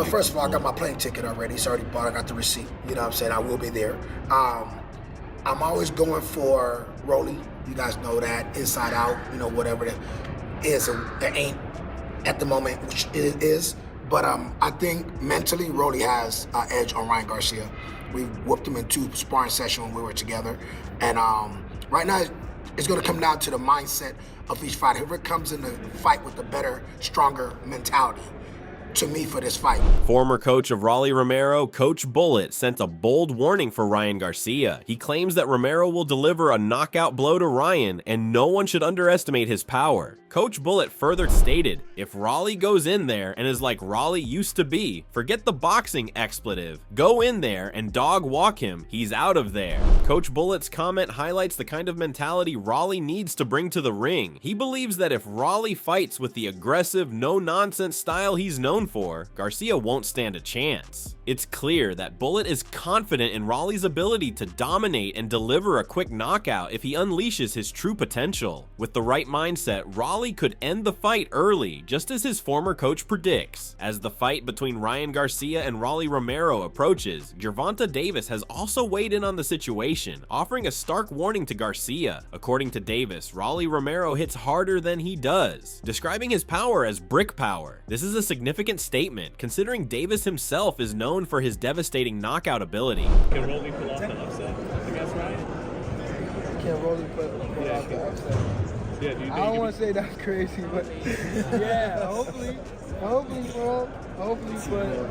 first of all, I got my plane ticket already. It's already bought. I got the receipt. You know what I'm saying? I will be there. I'm always going for Rolly. You guys know that. Inside out, you know, whatever that is. It ain't at the moment, which it is. But I think mentally, Rolly has an edge on Ryan Garcia. We whooped him in 2 sparring sessions when we were together. And right now, it's going to come down to the mindset of each fighter. Whoever comes in the fight with a better, stronger mentality, to me, for this fight. Former coach of Rolly Romero, Coach Bullet, sent a bold warning for Ryan Garcia. He claims that Romero will deliver a knockout blow to Ryan, and no one should underestimate his power. Coach Bullet further stated, if Rolly goes in there and is like Rolly used to be, forget the boxing expletive. Go in there and dog walk him. He's out of there. Coach Bullet's comment highlights the kind of mentality Rolly needs to bring to the ring. He believes that if Rolly fights with the aggressive, no-nonsense style he's known for, Garcia won't stand a chance. It's clear that Bullet is confident in Rolly's ability to dominate and deliver a quick knockout if he unleashes his true potential. With the right mindset, Rolly could end the fight early, just as his former coach predicts. As the fight between Ryan Garcia and Rolly Romero approaches, Gervonta Davis has also weighed in on the situation, offering a stark warning to Garcia. According to Davis, Rolly Romero hits harder than he does, describing his power as brick power. This is a significant statement, considering Davis himself is known for his devastating knockout ability. Can Rolly pull off the upset against Ryan? Can Rolly pull off the upset? Yeah, do you think I don't want to say that's crazy, but yeah, hopefully for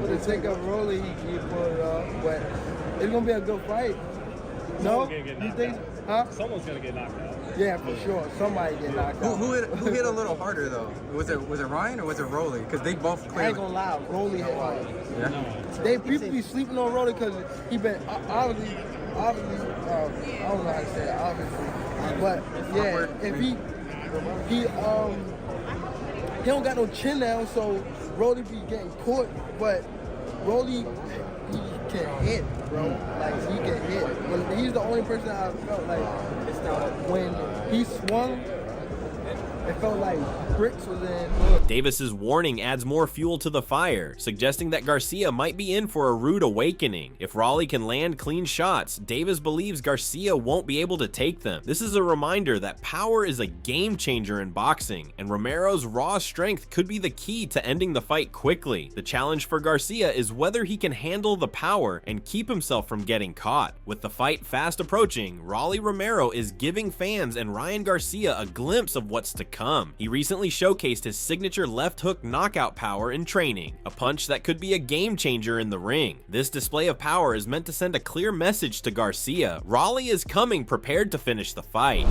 the sake of Rolly, he can pull it off. But it's gonna be a good fight. No, you think? Huh? Someone's gonna get knocked out. Yeah, for sure. Somebody get knocked out. Who hit a little harder though? Was it Ryan or was it Rolly? Because they both clearly. I ain't gonna lie, Rolly hit hard. Yeah. People be sleeping on Rolly because he been obviously. I don't know how to say it, obviously, but yeah, if he don't got no chin down, so Rolly be getting caught, but Rolly, he can hit, bro. Like, he can hit. He's the only person I felt like when he swung, it felt like bricks was in. Davis's warning adds more fuel to the fire, suggesting that Garcia might be in for a rude awakening. If Rolly can land clean shots, Davis believes Garcia won't be able to take them. This is a reminder that power is a game changer in boxing, and Romero's raw strength could be the key to ending the fight quickly. The challenge for Garcia is whether he can handle the power and keep himself from getting caught. With the fight fast approaching, Rolly Romero is giving fans and Ryan Garcia a glimpse of what's to come. He recently showcased his signature left hook knockout power in training, a punch that could be a game changer in the ring. This display of power is meant to send a clear message to Garcia. Rolly is coming prepared to finish the fight.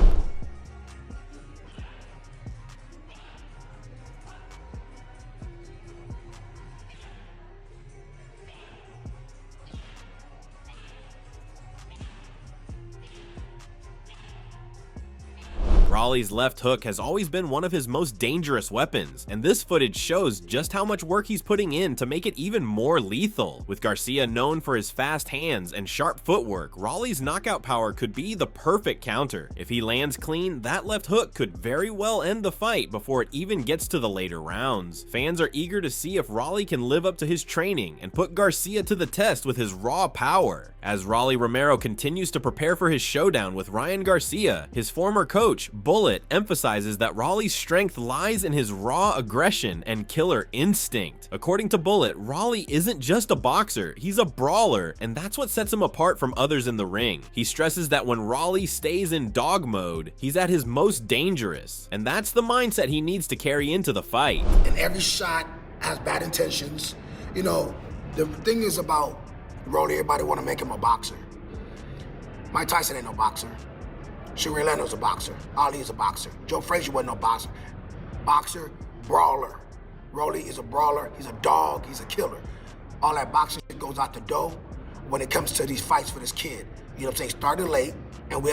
Rolly's left hook has always been one of his most dangerous weapons, and this footage shows just how much work he's putting in to make it even more lethal. With Garcia known for his fast hands and sharp footwork, Rolly's knockout power could be the perfect counter. If he lands clean, that left hook could very well end the fight before it even gets to the later rounds. Fans are eager to see if Rolly can live up to his training and put Garcia to the test with his raw power. As Rolly Romero continues to prepare for his showdown with Ryan Garcia, his former coach, Bullet, emphasizes that Rolly's strength lies in his raw aggression and killer instinct. According to Bullet, Rolly isn't just a boxer, he's a brawler, and that's what sets him apart from others in the ring. He stresses that when Rolly stays in dog mode, he's at his most dangerous, and that's the mindset he needs to carry into the fight. And every shot has bad intentions. You know, the thing is about Rolly, everybody want to make him a boxer. Mike Tyson ain't no boxer. Sugar Ray Leonard's a boxer. Ali is a boxer. Joe Frazier wasn't no boxer. Boxer, brawler. Rolly is a brawler. He's a dog. He's a killer. All that boxing goes out the door when it comes to these fights for this kid. You know what I'm saying? Started late, and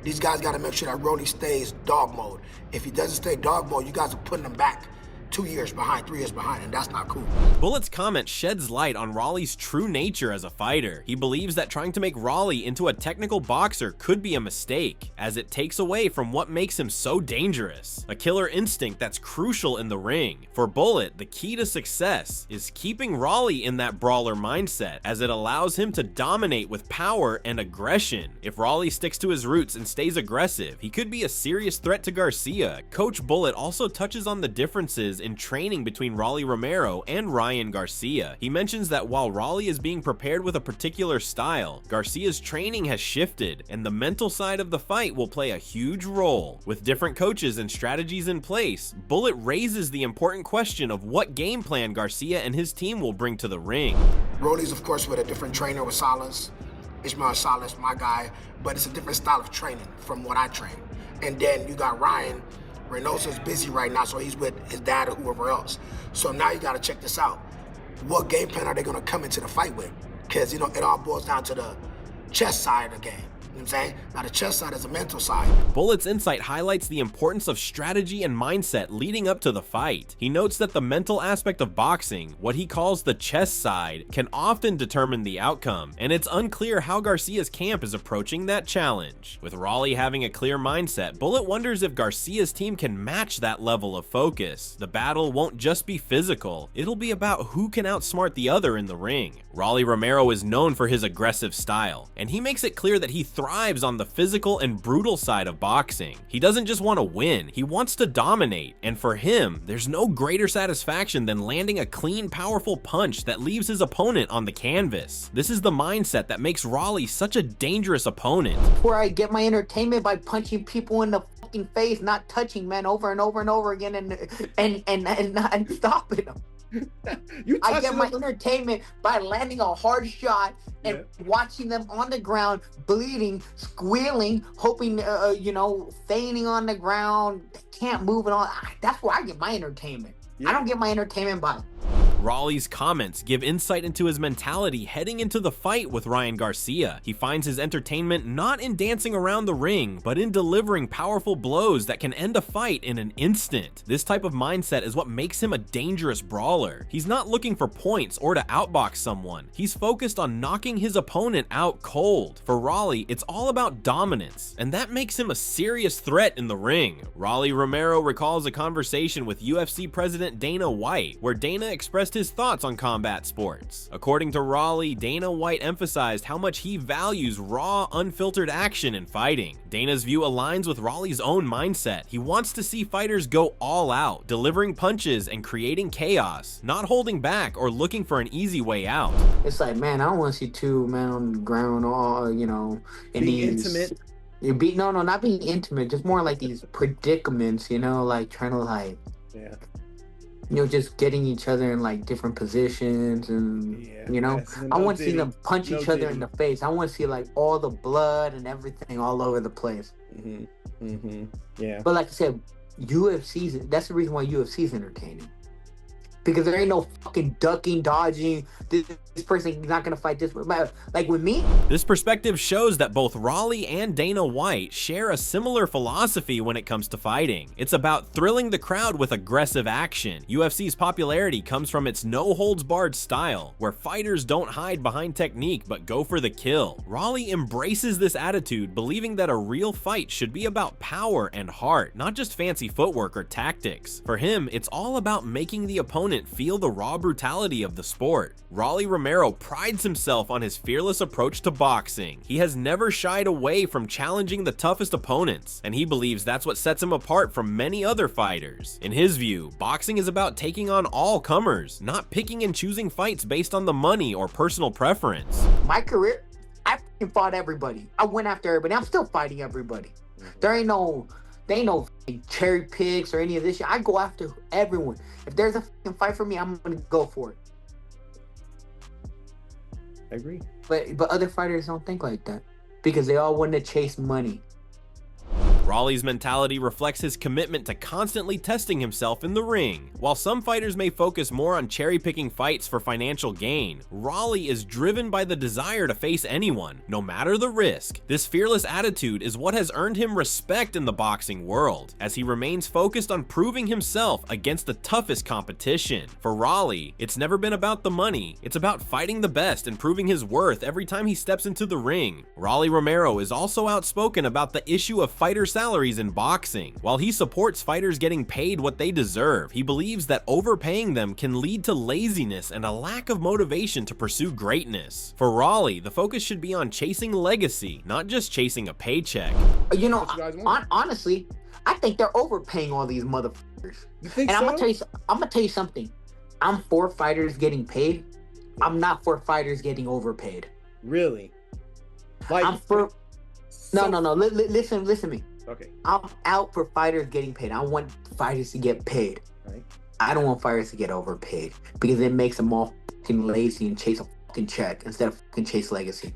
these guys got to make sure that Rolly stays dog mode. If he doesn't stay dog mode, you guys are putting him back 2 years behind, 3 years behind, and that's not cool. Bullet's comment sheds light on Raleigh's true nature as a fighter. He believes that trying to make Raleigh into a technical boxer could be a mistake, as it takes away from what makes him so dangerous, a killer instinct that's crucial in the ring. For Bullet, the key to success is keeping Raleigh in that brawler mindset, as it allows him to dominate with power and aggression. If Raleigh sticks to his roots and stays aggressive, he could be a serious threat to Garcia. Coach Bullet also touches on the differences in training between Rolly Romero and Ryan Garcia. He mentions that while Raleigh is being prepared with a particular style, Garcia's training has shifted, and the mental side of the fight will play a huge role. With different coaches and strategies in place, Bullet raises the important question of what game plan Garcia and his team will bring to the ring. Rolly's, of course, with a different trainer with Salas. Ishmael Salas, my guy, but it's a different style of training from what I train. And then you got Ryan. Reynoso's busy right now, so he's with his dad or whoever else. So now you gotta check this out. What game plan are they gonna come into the fight with? Because, you know, it all boils down to the chess side of the game. You know what I'm saying? Now the chess side is a mental side. Bullet's insight highlights the importance of strategy and mindset leading up to the fight. He notes that the mental aspect of boxing, what he calls the chess side, can often determine the outcome, and it's unclear how Garcia's camp is approaching that challenge. With Raleigh having a clear mindset, Bullet wonders if Garcia's team can match that level of focus. The battle won't just be physical, it'll be about who can outsmart the other in the ring. Rolly Romero is known for his aggressive style, and he makes it clear that he thrives on the physical and brutal side of boxing. He doesn't just want to win, he wants to dominate, and for him, there's no greater satisfaction than landing a clean, powerful punch that leaves his opponent on the canvas. This is the mindset that makes Raleigh such a dangerous opponent. Where I get my entertainment by punching people in the fucking face, not touching, man, over and over and over again, and stopping them. I get my entertainment by landing a hard shot and watching them on the ground, bleeding, squealing, hoping, fainting on the ground, can't move and all. That's where I get my entertainment. I don't get my entertainment by Raleigh's comments give insight into his mentality heading into the fight with Ryan Garcia. He finds his entertainment not in dancing around the ring, but in delivering powerful blows that can end a fight in an instant. This type of mindset is what makes him a dangerous brawler. He's not looking for points or to outbox someone. He's focused on knocking his opponent out cold. For Raleigh, it's all about dominance, and that makes him a serious threat in the ring. Rolly Romero recalls a conversation with UFC President Dana White, where Dana expressed his thoughts on combat sports. According to Raleigh, Dana White emphasized how much he values raw, unfiltered action in fighting. Dana's view aligns with Raleigh's own mindset. He wants to see fighters go all out, delivering punches and creating chaos, not holding back or looking for an easy way out. It's like, man, I don't want to see two men on the ground all, in these intimate. Not being intimate, just more like these predicaments, like trying to just getting each other in like different positions, and I want to see them punch each other in the face. I want to see like all the blood and everything all over the place. Yeah. But like I said, UFC's, that's the reason why UFC's entertaining. Because there ain't no fucking ducking, dodging. This person's not gonna fight this. Like with me. This perspective shows that both Raleigh and Dana White share a similar philosophy when it comes to fighting. It's about thrilling the crowd with aggressive action. UFC's popularity comes from its no-holds-barred style, where fighters don't hide behind technique but go for the kill. Raleigh embraces this attitude, believing that a real fight should be about power and heart, not just fancy footwork or tactics. For him, it's all about making the opponent feel the raw brutality of the sport. Rolly Romero prides himself on his fearless approach to boxing. He has never shied away from challenging the toughest opponents, and he believes that's what sets him apart from many other fighters. In his view, boxing is about taking on all comers, not picking and choosing fights based on the money or personal preference. My career, I fucking fought everybody. I went after everybody. I'm still fighting everybody. There ain't no cherry picks or any of this shit. I go after everyone. If there's a fucking fight for me, I'm gonna go for it. I agree. But other fighters don't think like that, because they all want to chase money. Raleigh's mentality reflects his commitment to constantly testing himself in the ring. While some fighters may focus more on cherry-picking fights for financial gain, Raleigh is driven by the desire to face anyone, no matter the risk. This fearless attitude is what has earned him respect in the boxing world, as he remains focused on proving himself against the toughest competition. For Raleigh, it's never been about the money, it's about fighting the best and proving his worth every time he steps into the ring. Rolly Romero is also outspoken about the issue of fighter salaries in boxing. While he supports fighters getting paid what they deserve, he believes that overpaying them can lead to laziness and a lack of motivation to pursue greatness. For Raleigh, the focus should be on chasing legacy, not just chasing a paycheck. You know, honestly, I think they're overpaying all these motherfuckers. You think and so? I'm gonna tell you something. I'm for fighters getting paid. I'm not for fighters getting overpaid. Really? Like, I'm for no. Listen to me. Okay. I'm out for fighters getting paid. I want fighters to get paid. Right. I don't want fighters to get overpaid because it makes them all fucking lazy and chase a fucking check instead of fucking chase legacy.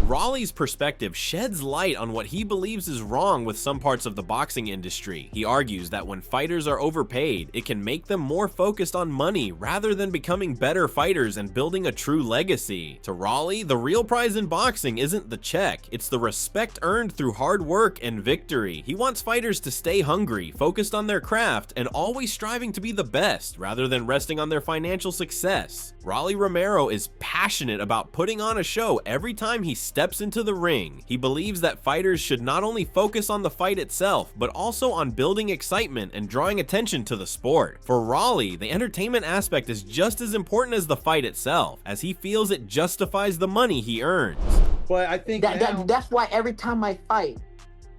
Raleigh's perspective sheds light on what he believes is wrong with some parts of the boxing industry. He argues that when fighters are overpaid, it can make them more focused on money rather than becoming better fighters and building a true legacy. To Raleigh, the real prize in boxing isn't the check, it's the respect earned through hard work and victory. He wants fighters to stay hungry, focused on their craft, and always striving to be the best rather than resting on their financial success. Rolly Romero is passionate about putting on a show every time he steps into the ring. He believes that fighters should not only focus on the fight itself, but also on building excitement and drawing attention to the sport. For Raleigh, the entertainment aspect is just as important as the fight itself, as he feels it justifies the money he earns. But I think that's why every time I fight,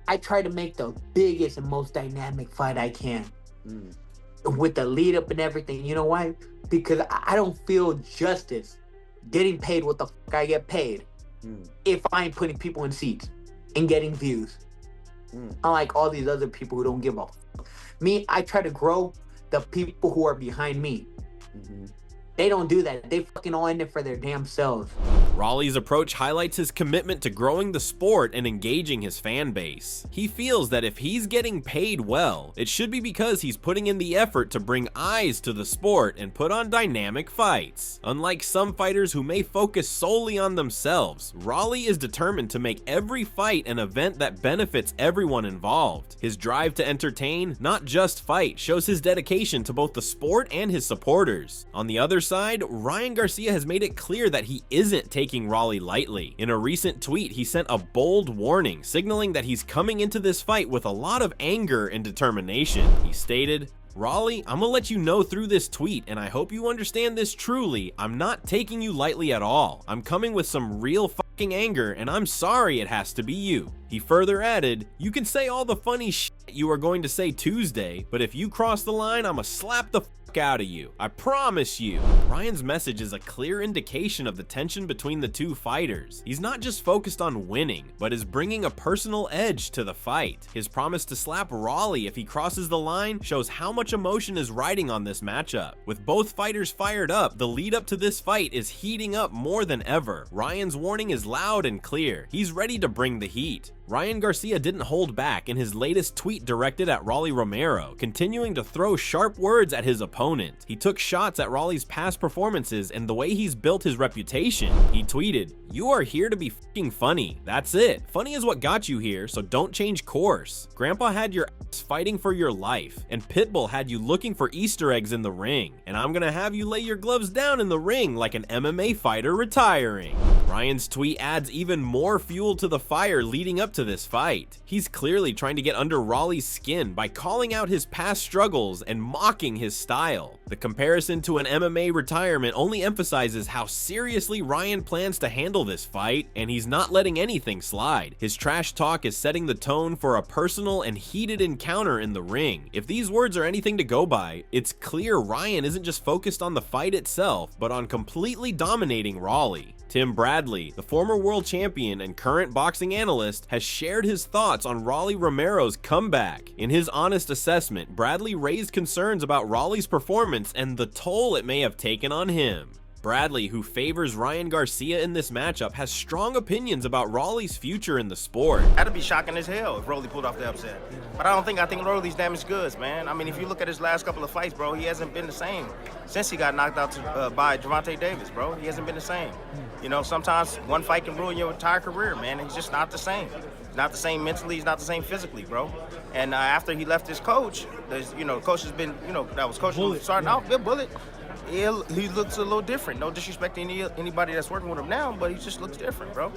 I try to make the biggest and most dynamic fight I can. With the lead up and everything. You know why? Because I don't feel justice getting paid what the fuck I get paid if I ain't putting people in seats and getting views. Unlike all these other people who don't give a fuck. Me, I try to grow the people who are behind me. They don't do that. They fucking all in it for their damn selves. Raleigh's approach highlights his commitment to growing the sport and engaging his fan base. He feels that if he's getting paid well, it should be because he's putting in the effort to bring eyes to the sport and put on dynamic fights. Unlike some fighters who may focus solely on themselves, Raleigh is determined to make every fight an event that benefits everyone involved. His drive to entertain, not just fight, shows his dedication to both the sport and his supporters. On the other side, Ryan Garcia has made it clear that he isn't taking Raleigh lightly. In a recent tweet, he sent a bold warning, signaling that he's coming into this fight with a lot of anger and determination. He stated, "Raleigh, I'm gonna let you know through this tweet, and I hope you understand this truly. I'm not taking you lightly at all. I'm coming with some real fucking anger, and I'm sorry it has to be you." He further added, "You can say all the funny shit you are going to say Tuesday, but if you cross the line, I'ma slap the fuck out of you. I promise you." Ryan's message is a clear indication of the tension between the two fighters. He's not just focused on winning, but is bringing a personal edge to the fight. His promise to slap Raleigh if he crosses the line shows how much emotion is riding on this matchup. With both fighters fired up, the lead up to this fight is heating up more than ever. Ryan's warning is loud and clear. He's ready to bring the heat. Ryan Garcia didn't hold back in his latest tweet directed at Rolly Romero, continuing to throw sharp words at his opponent. He took shots at Raleigh's past performances and the way he's built his reputation. He tweeted, "You are here to be fucking funny. That's it. Funny is what got you here, so don't change course. Grandpa had your ass fighting for your life, and Pitbull had you looking for Easter eggs in the ring, and I'm gonna have you lay your gloves down in the ring like an MMA fighter retiring." Ryan's tweet adds even more fuel to the fire leading up to this fight. He's clearly trying to get under Raleigh's skin by calling out his past struggles and mocking his style. The comparison to an MMA retirement only emphasizes how seriously Ryan plans to handle this fight, and he's not letting anything slide. His trash talk is setting the tone for a personal and heated encounter in the ring. If these words are anything to go by, it's clear Ryan isn't just focused on the fight itself, but on completely dominating Raleigh. Tim Bradley, the former world champion and current boxing analyst, has shared his thoughts on Rolly Romero's comeback. In his honest assessment, Bradley raised concerns about Raleigh's performance and the toll it may have taken on him. Bradley, who favors Ryan Garcia in this matchup, has strong opinions about Rolly's future in the sport. That'd be shocking as hell if Rolly pulled off the upset. But I think Rolly's damaged goods, man. I mean, if you look at his last couple of fights, bro, he hasn't been the same since he got knocked out by Gervonta Davis, bro. He hasn't been the same. You know, sometimes one fight can ruin your entire career, man. He's just not the same. He's not the same mentally. He's not the same physically, bro. And after he left his coach, the coach has been, that was coaching starting out, Bill Bullet. He looks a little different. No disrespect to anybody that's working with him now, but he just looks different, bro.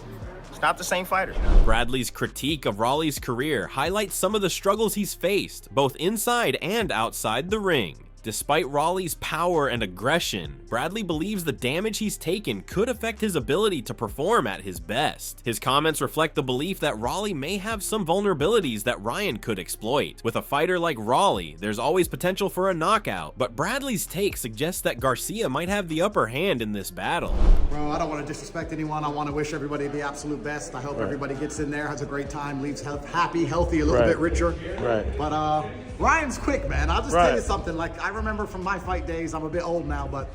He's not the same fighter. Bradley's critique of Rolly's career highlights some of the struggles he's faced, both inside and outside the ring. Despite Rolly's power and aggression, Bradley believes the damage he's taken could affect his ability to perform at his best. His comments reflect the belief that Rolly may have some vulnerabilities that Ryan could exploit. With a fighter like Rolly, there's always potential for a knockout, but Bradley's take suggests that Garcia might have the upper hand in this battle. Bro, I don't want to disrespect anyone. I want to wish everybody the absolute best. I hope everybody gets in there, has a great time, leaves happy, healthy, a little bit richer. But Ryan's quick, man. I'll just tell you something. Like, I remember from my fight days, I'm a bit old now, but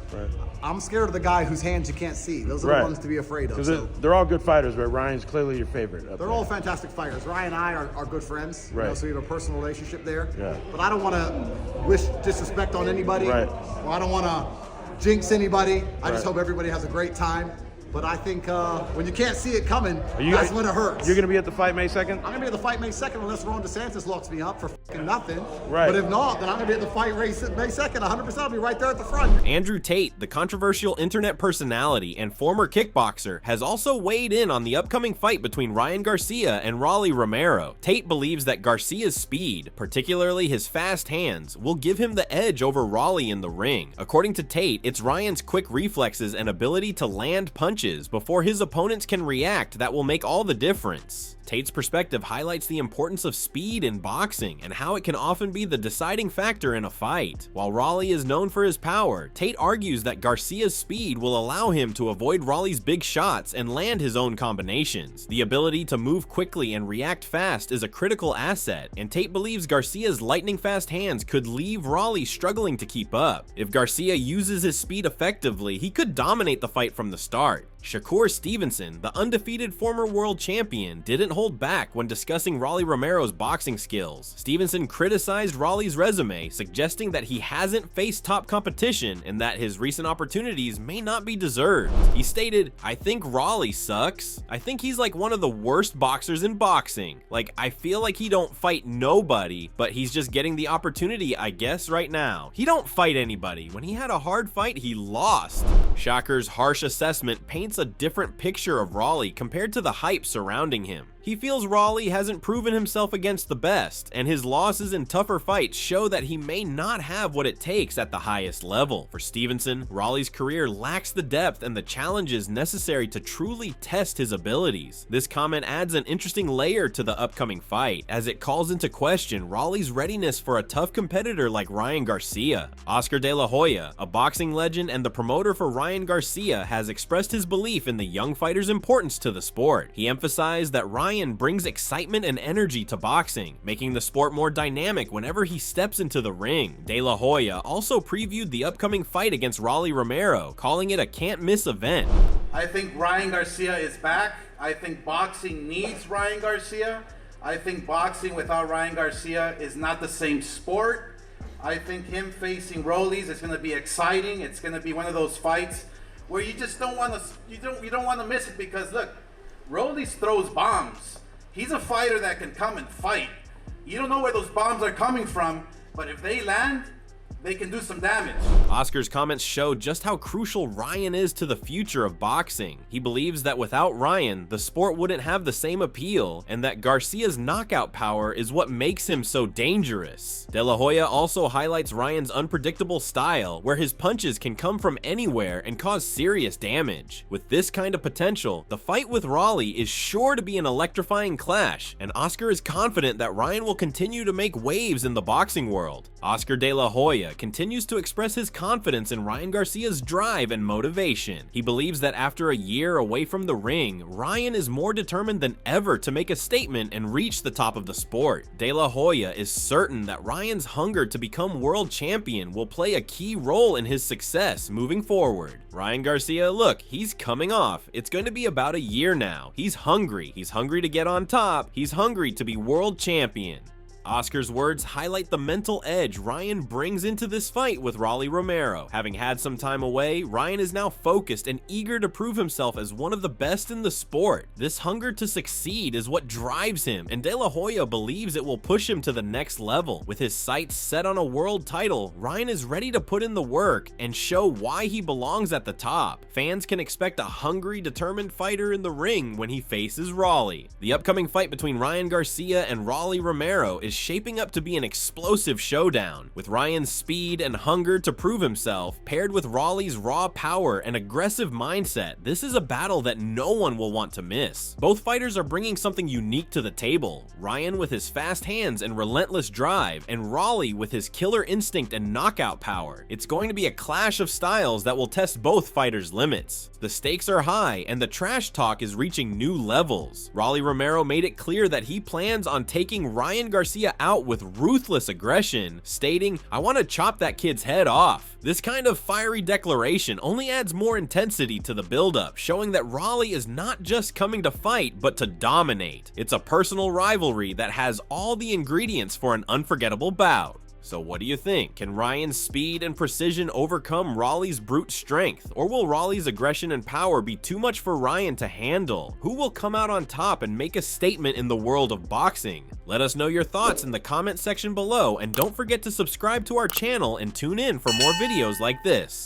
I'm scared of the guy whose hands you can't see. Those are the ones to be afraid of. So. They're all good fighters, but Ryan's clearly your favorite. They're all fantastic fighters. Ryan and I are good friends, so we have a personal relationship there. But I don't want to wish disrespect on anybody. Or I don't want to jinx anybody. I just hope everybody has a great time. But I think when you can't see it coming, that's when it hurts. You're going to be at the fight May 2nd? I'm going to be at the fight May 2nd unless Ron DeSantis locks me up for fucking nothing. But if not, then I'm going to be at the fight May 2nd. 100% I'll be right there at the front. Andrew Tate, the controversial internet personality and former kickboxer, has also weighed in on the upcoming fight between Ryan Garcia and Rolly Romero. Tate believes that Garcia's speed, particularly his fast hands, will give him the edge over Rolly in the ring. According to Tate, it's Ryan's quick reflexes and ability to land punches before his opponents can react that will make all the difference. Tate's perspective highlights the importance of speed in boxing and how it can often be the deciding factor in a fight. While Rolly is known for his power, Tate argues that Garcia's speed will allow him to avoid Rolly's big shots and land his own combinations. The ability to move quickly and react fast is a critical asset, and Tate believes Garcia's lightning fast hands could leave Rolly struggling to keep up. If Garcia uses his speed effectively, he could dominate the fight from the start. Shakur Stevenson, the undefeated former world champion, didn't hold back when discussing Rolly Romero's boxing skills. Stevenson criticized Rolly's resume, suggesting that he hasn't faced top competition and that his recent opportunities may not be deserved. He stated, "I think Rolly sucks. I think he's like one of the worst boxers in boxing. Like, I feel like he don't fight nobody, but he's just getting the opportunity, I guess, right now. He don't fight anybody. When he had a hard fight, he lost." Shakur's harsh assessment paints a different picture of Rolly compared to the hype surrounding him. He feels Rolly hasn't proven himself against the best, and his losses in tougher fights show that he may not have what it takes at the highest level. For Stevenson, Rolly's career lacks the depth and the challenges necessary to truly test his abilities. This comment adds an interesting layer to the upcoming fight, as it calls into question Rolly's readiness for a tough competitor like Ryan Garcia. Oscar De La Hoya, a boxing legend and the promoter for Ryan Garcia, has expressed his belief in the young fighter's importance to the sport. He emphasized that Ryan brings excitement and energy to boxing, making the sport more dynamic whenever he steps into the ring. De La Hoya also previewed the upcoming fight against Rolly Romero, calling it a can't-miss event. I think Ryan Garcia is back. I think boxing needs Ryan Garcia. I think boxing without Ryan Garcia is not the same sport. I think him facing Rollies is going to be exciting. It's going to be one of those fights where you just don't want to you don't want to miss it, because look, Rollies throws bombs. He's a fighter that can come and fight. You don't know where those bombs are coming from, but if they land, they can do some damage. Oscar's comments show just how crucial Ryan is to the future of boxing. He believes that without Ryan, the sport wouldn't have the same appeal, and that Garcia's knockout power is what makes him so dangerous. De La Hoya also highlights Ryan's unpredictable style, where his punches can come from anywhere and cause serious damage. With this kind of potential, the fight with Rolly is sure to be an electrifying clash, and Oscar is confident that Ryan will continue to make waves in the boxing world. Oscar De La Hoya, Hoya continues to express his confidence in Ryan Garcia's drive and motivation. He believes that after a year away from the ring, Ryan is more determined than ever to make a statement and reach the top of the sport. De La Hoya is certain that Ryan's hunger to become world champion will play a key role in his success moving forward. Ryan Garcia, look, he's coming off. It's going to be about a year now. He's hungry. He's hungry to get on top. He's hungry to be world champion. Oscar's words highlight the mental edge Ryan brings into this fight with Rolly Romero. Having had some time away, Ryan is now focused and eager to prove himself as one of the best in the sport. This hunger to succeed is what drives him, and De La Hoya believes it will push him to the next level. With his sights set on a world title, Ryan is ready to put in the work and show why he belongs at the top. Fans can expect a hungry, determined fighter in the ring when he faces Rolly. The upcoming fight between Ryan Garcia and Rolly Romero is shaping up to be an explosive showdown. With Ryan's speed and hunger to prove himself, paired with Rolly's raw power and aggressive mindset, this is a battle that no one will want to miss. Both fighters are bringing something unique to the table. Ryan with his fast hands and relentless drive, and Rolly with his killer instinct and knockout power. It's going to be a clash of styles that will test both fighters' limits. The stakes are high, and the trash talk is reaching new levels. Rolly Romero made it clear that he plans on taking Ryan Garcia out with ruthless aggression, stating, "I want to chop that kid's head off." This kind of fiery declaration only adds more intensity to the buildup, showing that Rolly is not just coming to fight, but to dominate. It's a personal rivalry that has all the ingredients for an unforgettable bout. So what do you think? Can Ryan's speed and precision overcome Rolly's brute strength? Or will Rolly's aggression and power be too much for Ryan to handle? Who will come out on top and make a statement in the world of boxing? Let us know your thoughts in the comment section below, and don't forget to subscribe to our channel and tune in for more videos like this.